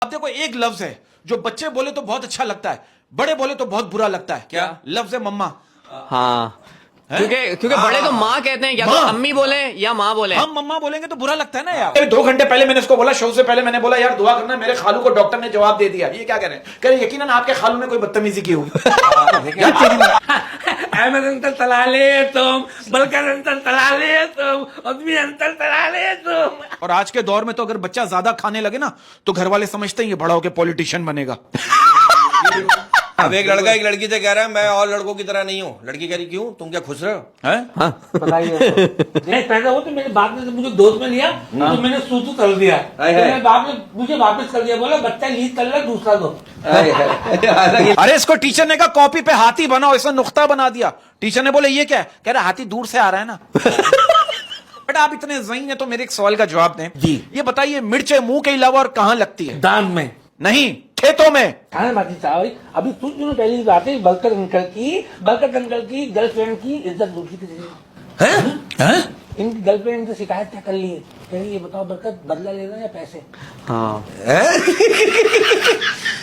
अब देखो एक लफ्ज है जो बच्चे बोले तो बहुत अच्छा लगता है, बड़े बोले तो बहुत बुरा लगता है। क्या लफ्ज है मम्मा। हाँ, क्योंकि बड़े तो माँ कहते हैं, या तो माँ। अम्मी बोले या माँ बोले। हम मम्मा बोलेंगे तो बुरा लगता है ना यार। 2 घंटे पहले मैंने इसको बोला, शो से पहले मैंने बोला यार दुआ करना, मेरे खालू को डॉक्टर ने जवाब दे दिया। ये क्या कह रहे हैं? कह रहे यकीनन आपके खालू ने कोई बदतमीजी की होगी। अहमद अंतर तला ले तुम, बलकर अंतर तला ले तुम, उद्मी अंतर तला ले तुम। और आज के दौर में तो अगर बच्चा ज्यादा खाने लगे ना तो घर वाले समझते हैं ये बड़ा होकर पॉलिटिशियन बनेगा। अब एक लड़का एक लड़की से कह रहा है मैं और लड़कों की तरह नहीं हूँ। लड़की कह रही क्यों, तुम क्या खुश रहे हो? बताइए। नहीं पैदा हो तो मेरे बाप ने मुझे दोस्त में लिया तो मैंने सूतू तल दिया, तो मेरे बाप ने मुझे वापस कर दिया, बोला बच्चा लीड कर ले दूसरा दो। अरे इसको टीचर ने कहा कॉपी पे हाथी बनाओ, इसने नुक्ता बना दिया। टीचर ने बोले ये क्या है? कह रहा हाथी दूर से आ रहा है ना। बेटा आप इतने ज़हीन है तो मेरे एक सवाल का जवाब दें जी। ये बताइए मिर्चें मुंह के अलावा और कहां लगती है? दान में नहीं, खेतों में। खाना बाकी साहब, अभी कुछ दिनों पहले की बात है, बलकर अंकल की गर्लफ्रेंड की इज्जत लूटी थी। इनकी गर्लफ्रेंड से शिकायत क्या कर ली है? कह रही ये बताओ बरकत बदला लेना या पैसे? हाँ,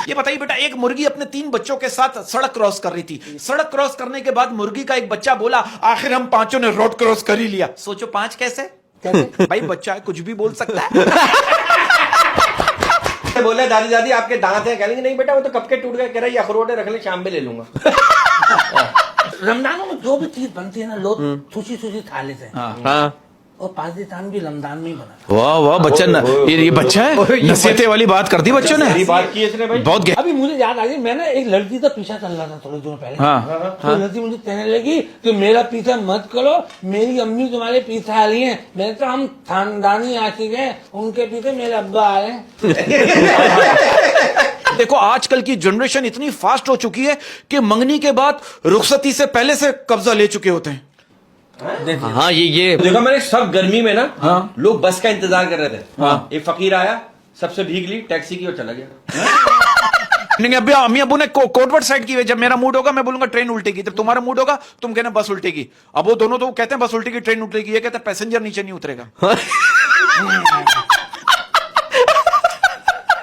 ये बताइए बेटा, एक मुर्गी अपने 3 बच्चों के साथ सड़क क्रॉस कर रही थी। सड़क क्रॉस करने के बाद मुर्गी का एक बच्चा बोला आखिर हम 5 ने रोड क्रॉस कर ही लिया। सोचो 5 कैसे? भाई बच्चा है, कुछ भी बोल सकता है। बोले दादी दादी आपके दांत हैं? कहेंगे नहीं बेटा वो तो कब के टूट गए। कह रहा है ये अखरोट है, रख ले शाम में ले लूंगा। रमजानों में जो भी चीज बनती है ना लोग सुशी थाली से, हाँ। और पाकिस्तान भी रमजान में ही बना। वाह वाह बच्चन, ये बच्चा है, नसीहतें वाली बात कर दी बच्चों ने। सही बात की इसने भाई। बहुत अभी मुझे याद आ गई, मैंने एक लड़की का पीछा चल रहा था थोड़े दिनों पहले। हाँ। तो लड़की मुझे कहने लगी कि मेरा पीछा मत करो, मेरी अम्मी तुम्हारे पीछे आ रही है। मैंने कहा हम खानदानी आशिक हैं, उनके पीछे मेरे अब्बा आ रहे हैं। देखो आजकल की जनरेशन इतनी फास्ट हो चुकी है कि मंगनी के बाद रुखसती से पहले से कब्जा ले चुके होते हैं। हाँ, ये देखो मैंने सब गर्मी में ना लोग बस का इंतजार कर रहे थे। एक फकीर आया, सबसे भीग ली, टैक्सी की और चला गया। नहीं अभी अम्मी अबू ने कोटवर्ड साइड की है। जब मेरा मूड होगा मैं बोलूंगा ट्रेन उल्टेगी, जब तुम्हारा मूड होगा तुम कहना बस उल्टेगी। अब वो दोनों तो कहते हैं बस उल्टेगी ट्रेन उल्टेगी, ये कहते हैं पैसेंजर नीचे नहीं उतरेगा।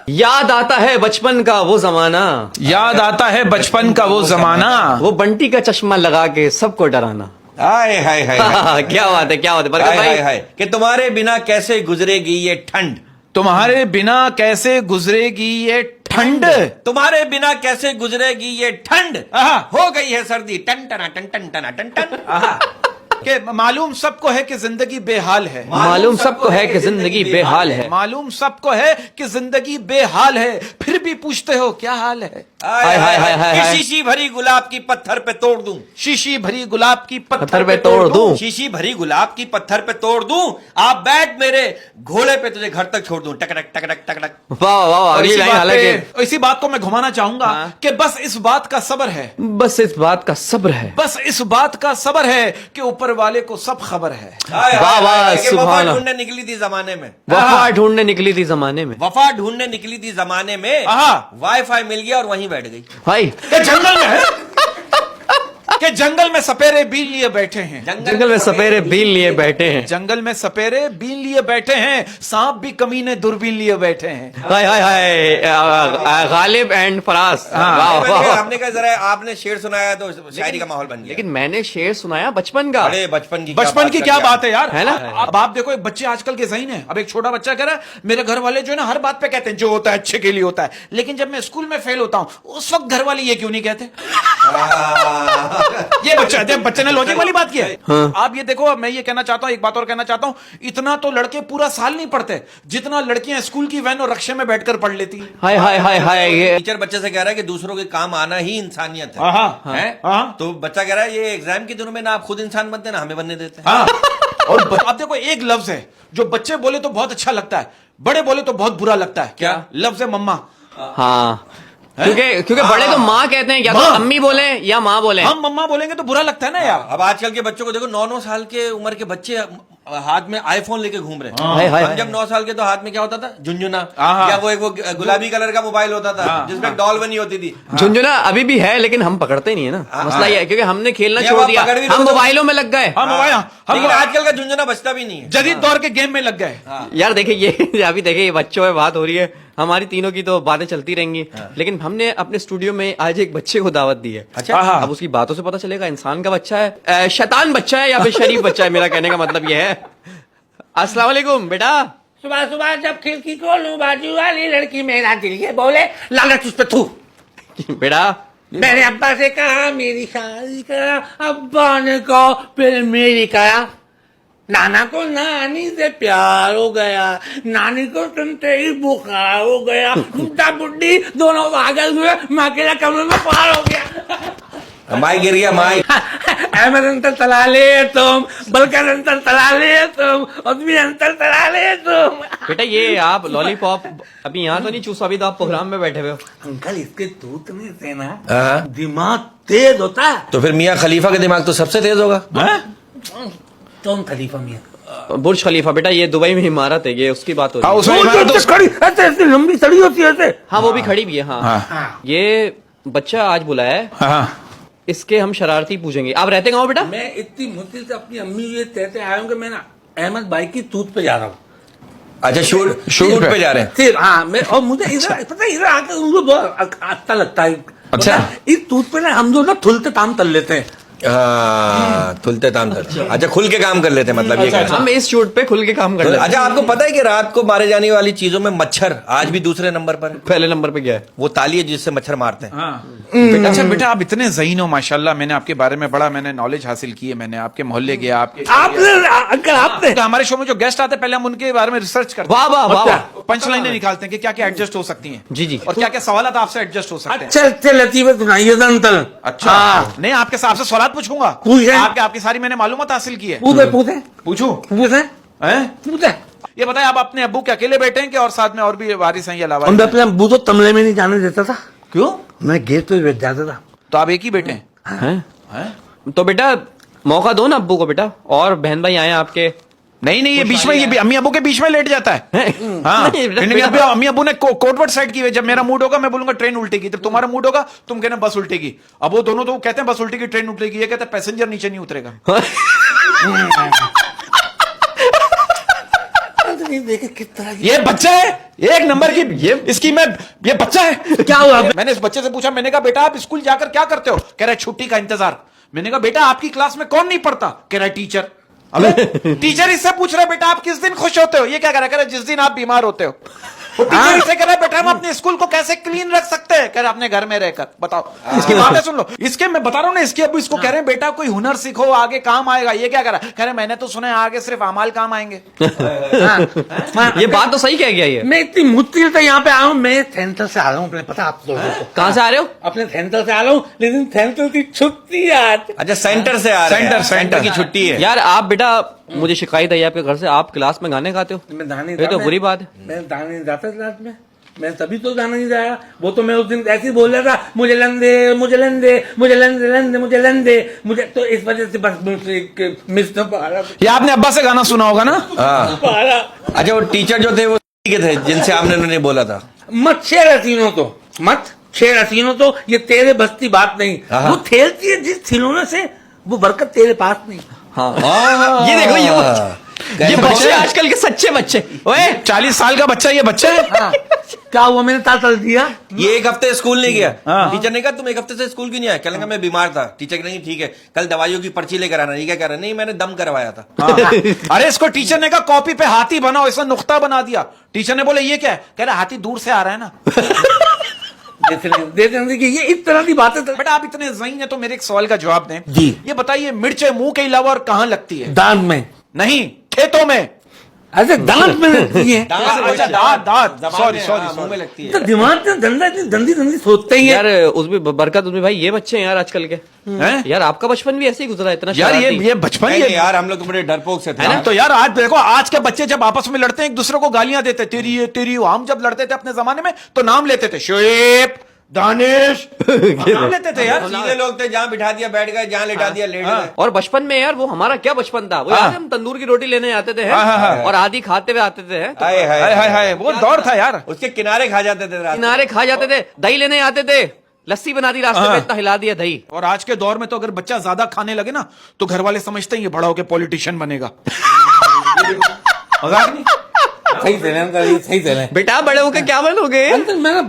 याद आता है बचपन का वो जमाना, याद आता है बचपन का वो जमाना, वो बंटी का चश्मा लगा के सबको डराना। हाय हाय हाय हाय। क्या बात है, क्या बात है बरकत हाय हाय भाई। हाय कि तुम्हारे बिना कैसे गुजरेगी ये ठंड, तुम्हारे बिना कैसे गुजरेगी ये ठंड, तुम्हारे बिना कैसे गुजरेगी ये ठंड। आहा। हो गई है सर्दी, टन टना टन टन टना टन टन। कि मालूम सबको है कि जिंदगी बेहाल है। मालूम सबको है कि जिंदगी बेहाल है। मालूम सबको है कि जिंदगी बेहाल है, फिर भी पूछते हो क्या हाल है। हाय हाय हाय हाय। हाय। शीशी भरी गुलाब की पत्थर पे तोड़ दूं, शीशी भरी गुलाब की पत्थर पे तोड़ दूं, शीशी भरी गुलाब की पत्थर पे तोड़ दूं, आप बैठ मेरे घोड़े पे तुझे घर तक छोड़ दूं, टकटक टकटक टकटक। वाह वाह, अगली लाइन हालांकि इसी बात को मैं घुमाना चाहूंगा कि बस इस बात का सब्र है, बस इस बात का सब्र है, बस इस बात का सब्र है कि ऊपर वाले को सब खबर है। हाय वाह, हाय वाह, हाय, कि सुभान वफा अल्लाह। ढूंढने निकली थी जमाने में, वफा ढूंढने निकली थी जमाने में, वफा ढूंढने निकली थी जमाने में, वाईफाई मिल गया और वहीं बैठ गई। भाई कि जंगल में है कि जंगल में सपेरे बीन लिए बैठे हैं, जंगल में सपेरे बीन लिए बैठे हैं, जंगल में सपेरे बीन लिए बैठे हैं, सांप भी कमीने दूरबीन लिए बैठे हैं। हाय हाय हाय, गालिब एंड फराज। वाह वाह। आपने कहा जरा आपने शेर सुनाया तो शायरी का माहौल बन गया। लेकिन मैंने शेर सुनाया बचपन का। अरे बचपन की क्या बात है यार, है ना? अब आप देखो एक बच्चे आजकल के ज़हीन है। अब एक छोटा बच्चा कह रहा है मेरे घर वाले जो है ना हर बात पे कहते हैं जो होता है अच्छे के लिए होता है, लेकिन जब मैं स्कूल में फेल होता हूं उस वक्त घर वाले ये क्यों नहीं कहते? ये बच्चे ने लॉजिक वाली बात की है। आप ये देखो, मैं ये कहना चाहता हूं, एक बात और कहना चाहता हूं, इतना तो लड़के पूरा साल नहीं पढ़ते जितना लड़कियां स्कूल की वैन और रक्शे में बैठकर पढ़ लेती हैं। हाय हाय हाय हाय। ये टीचर बच्चे से कह रहा है कि दूसरों के काम आना ही इंसानियत है। हाँ। तो बच्चा कह रहा है ये एग्जाम के दिनों में ना आप खुद इंसान बनते ना हमें बनने देते। हाँ। और आप देखो एक लफ्ज है जो बच्चे बोले तो बहुत अच्छा लगता है, बड़े बोले तो बहुत बुरा लगता है। क्या? लफ्ज है मम्मा। हाँ, क्योंकि बड़े तो माँ कहते हैं, या तो अम्मी बोले या माँ बोले। हम मम्मा बोलेंगे तो बुरा लगता है ना यार। अब आजकल के बच्चों को देखो, 9-9 साल के उम्र के बच्चे हाथ में आईफोन लेके घूम रहे हाय हाय। हम जब 9 साल के तो हाथ में क्या होता था, झुंझुना, या वो गुलाबी कलर का मोबाइल होता था जिसमें डॉल बनी होती थी। झुंझुना अभी भी है लेकिन हम पकड़ते नहीं है ना, मसला ये है क्योंकि हमने खेलना या छोड़ वो दिया, पकड़ भी हम लो तो- मोबाइलों में लग गए। लेकिन आजकल का झुंझुना बचता भी नहीं है, जदीद दौर के गेम में लग गए। यार देखिए ये अभी देखिए ये बच्चों में बात हो रही है, हमारी तीनों की तो बातें चलती रहेंगी, लेकिन हमने अपने स्टूडियो में आज एक बच्चे को दावत दी है। अच्छा। अब उसकी बातों से पता चलेगा इंसान का बच्चा है, शैतान बच्चा है या फिर शरीफ बच्चा है। मेरा कहने का मतलब ये है। अस्सलाम वालेकुम बेटा। सुबह सुबह जब खिड़की खोलूं बाजू वाली लड़की मेरा दिल ये बोले लानत उस पे थू। बेटा मैंने अब्बा से कहा मेरी शादी करा, अब्बा ने कहा फिर मेरी करा। नाना को नानी से प्यार हो गया, नानी को सुनते ही बुखार हो गया, बुढ़ा बुढ़ी दोनों पागल हुए, मैं अकेला कमरे में पार हो गया। माई गिर गया माई। अहमद अंतर तला ले तुम, बलकर अंतर तला ले तुम, उद्मी अंतर तला ले तुम। बेटा ये आप लॉलीपॉप अभी यहाँ तो नहीं चूसा, अभी तो आप प्रोग्राम में बैठे हुए हो। अंकल इसके दूधने से ना हाँ। दिमाग तेज होता है। तो फिर मियाँ खलीफा का दिमाग तो सबसे तेज होगा। कौन खलीफा मियाँ? बुर्ज खलीफा बेटा, ये दुबई में इमारत है, ये उसकी बात हो रही है। उसमें वो इमारत जो उस- खड़ी ऐसे ऐसे लंबी सड़ी होती है ऐसे। हाँ वो भी खड़ी भी है। हाँ, हाँ। ये बच्चा आज बुलाया है, हाँ। इसके हम शरारती पूछेंगे। आप रहते कहाँ हो बेटा? मैं इतनी मुश्किल से अपनी अम्मी ये कहते आया हूँ कि मैं ना अहमद भाई की तूत पे जा रहा हूँ। अच्छा शूट पे जा रहे हैं। सिर्फ हाँ मैं, और मुझे इधर पता है इधर आकर उनको बहुत अच्छा लगता है। अच्छा। पता है, इस तूत पे ना हम जो ना थुलते काम कर लेते हैं। हाँ, खुलते काम कर। अच्छा खुल के काम कर लेते हैं, मतलब ये कहना। हम इस शूट पे खुल के काम कर लेते हैं। अच्छा आपको पता है कि रात को मारे जाने वाली चीजों में मच्छर आज भी दूसरे नंबर पर है? पहले नंबर पे क्या है? वो ताली है जिससे मच्छर मारते हैं। हाँ। अच्छा बेटा आप इतने ज़हीन हो माशाल्लाह, मैंने आपके बारे में बड़ा मैंने नॉलेज हासिल की है, मैंने आपके मोहल्ले गया, आपके आपने अंकल आपने तो हमारे शो में जो गेस्ट आते हैं पहले हम उनके बारे में रिसर्च करते वाह वाह वाह वाह। पंच लाइनें निकालते हैं कि क्या क्या एडजस्ट हो सकती हैं। जी, जी। और क्या क्या सवाल आपसे एडजस्ट हो सकते हैं। अच्छे अच्छे लतीफे सुनाइए अंकल। अच्छा हाँ। नहीं आपके साहब से सवाल पूछूंगा। पूछें। आपकी सारी मैंने मालूमात हासिल की है। पूछे पूछे पूछूं? पूछे हैं? पूछे। ये बताए आप अपने अब्बू के अकेले बैठे हैं कि और साथ में और भी वारिस हैं या अलावा? हम अपने अब्बू तो तमले में नहीं जाने देता था, क्यों? मैं गेट पे बैठ जाता था। तो आप एक ही बेटे हैं? हैं? हैं? तो बेटा मौका दो ना अब्बू को बेटा, और बहन भाई आए हैं आपके। नहीं नहीं ये बीच में, ये अम्मी अब्बू के बीच में लेट जाता है। हैं? हाँ नहीं, बेटा, नहीं, अभी अम्मी अब्बू ने कोटवर्ड साइड की हुई है। जब मेरा मूड होगा मैं बोलूंगा ट्रेन उल्टेगी, जब तुम्हारा मूड होगा तुम कहना बस उल्टेगी। अब वो दोनों तो कहते हैं बस उल्टेगी ट्रेन उल्टेगी, ये कहते हैं पैसेंजर नीचे नहीं उतरेगा। देखे किस तरह ये बच्चा है एक नंबर की, ये इसकी मैं, ये बच्चा है। क्या हुआ? मैंने इस बच्चे से पूछा, मैंने कहा बेटा आप स्कूल जाकर क्या करते हो? कह रहा है छुट्टी का इंतजार। मैंने कहा बेटा आपकी क्लास में कौन नहीं पढ़ता? कह रहा है टीचर। अबे टीचर इससे पूछ रहा है बेटा आप किस दिन खुश होते हो? ये क्या कह रहा है? कह रहा है जिस दिन आप बीमार होते हो। वो टीचर इससे कह रहा है बेटा हम अपने स्कूल को कैसे क्लीन रख सकते हैं? कह रहा है अपने घर में रहकर। बताओ इसकी बातें सुन लो। इसके मैं बता रहा हूं ना, इसके अब इसको कह रहे हैं बेटा कोई हुनर सीखो आगे काम आएगा। ये क्या कह रहा है? कह रहे मैंने तो सुना है आगे सिर्फ अमाल काम आएंगे। ये बात तो सही कह गया ये। मैं इतनी मुश्किल से यहाँ पे आया हूँ। मैं सेंटर से आ रहा हूँ, अपने पता आप लोगों को। कहाँ से आ रहे हो? अपने सेंटर से आ रहा हूँ, लेकिन सेंटर की छुट्टी आज। अच्छा सेंटर से आ रहे हैं। सेंटर की छुट्टी है। यार आप बेटा, मुझे शिकायत आई आपके घर से, आप क्लास में गाने गाते हो। मैं दाने ये तो बुरी बात है। मैं दाने नहीं जाता रात में, मैं तभी तो गाना नहीं जाया। वो तो मैं उस दिन ऐसे ही बोल रहा था, मुझे लन दे मुझे लन दे मुझे लन दे लन दे मुझे लन दे मुझे, तो इस वजह से बस मुझसे मिस न पा रहा। ये आपने अब्बा से गाना सुना होगा ना? हाँ। पा रहा। अच्छा वो टीचर जो थे वो के थे जिनसे आपने उन्होंने बोला था। मत छेड़ हसीनों तो, मत छेड़ हसीनों तो, ये तेरे बस की बात नहीं। हाँ। वो खेलती है जिस खिलौने से, वो बरकत तेरे पास नहीं। हाँ ये देखो ये बच्चे आजकल के सच्चे बच्चे। ओए 40 साल का बच्चा ये बच्चा है। हाँ। क्या हुआ? मैंने ताल दिया। ये एक हफ्ते स्कूल नहीं गया। हाँ। टीचर ने कहा तुम एक हफ्ते से स्कूल क्यों नहीं आया? कहने मैं बीमार था। टीचर कहेंगे ठीक है कल दवाइयों की पर्ची लेकर आना। ये क्या कह रहा है? नहीं मैंने दम करवाया था। हाँ। अरे इसको टीचर ने कहा कॉपी पे हाथी बनाओ, इसने नुक्ता बना दिया। टीचर ने बोले ये क्या है? कह रहा हाथी दूर से आ रहा है ना। देते कि ये इस तरह की बातें तो। बेटा आप इतने ज़हीन हैं तो मेरे एक सवाल का जवाब दें। जी। ये बताइए मिर्चें मुंह के अलावा और कहां लगती है? दांत में नहीं खेतों में। ऐसे दांत में लगती है। अच्छा दांत सॉरी मुंह में लगती है। तो दिमाग में धंधा इतनी गंदी गंदी सोचते ही है। यार उसमें बरकत उसमें भाई ये बच्चे हैं यार आजकल के। हैं? यार आपका बचपन भी ऐसे ही गुजरा, इतना यार शरारती। ये बचपन नहीं, ये यार हम लोग तो बड़े डरपोक से थे। है ना? तो यार आज देखो आज के बच्चे जब आपस में लड़ते हैं एक दूसरे को गालियां देते, तेरी ये तेरी वो। हम जब लड़ते थे अपने जमाने में तो नाम लेते थे, शोएब दानिश नाम लेते थे यार। सीधे लोग थे, जहाँ बिठा दिया बैठ गए, जहाँ लिटा दिया लेट गए। और बचपन में यार वो हमारा क्या बचपन था, वो हाँ। यार हम तंदूर की रोटी लेने आते थे और आधी खाते हुए आते थे। हाय हाय हाय हाय हाय वो दौर था यार। उसके किनारे खा जाते थे रात में। किनारे खा जाते थे, दही लेने आते थे, लस्सी बना दी रास्ते में, इतना हिला दिया दही। और आज के दौर में तो अगर बच्चा ज्यादा खाने लगे ना तो घर वाले समझते हैं ये बड़ा होकर पॉलिटिशियन बनेगा। मजाक नहीं। सही से लें, सही से लें। बेटा बड़े होकर क्या बनोगे? अंकल मैंने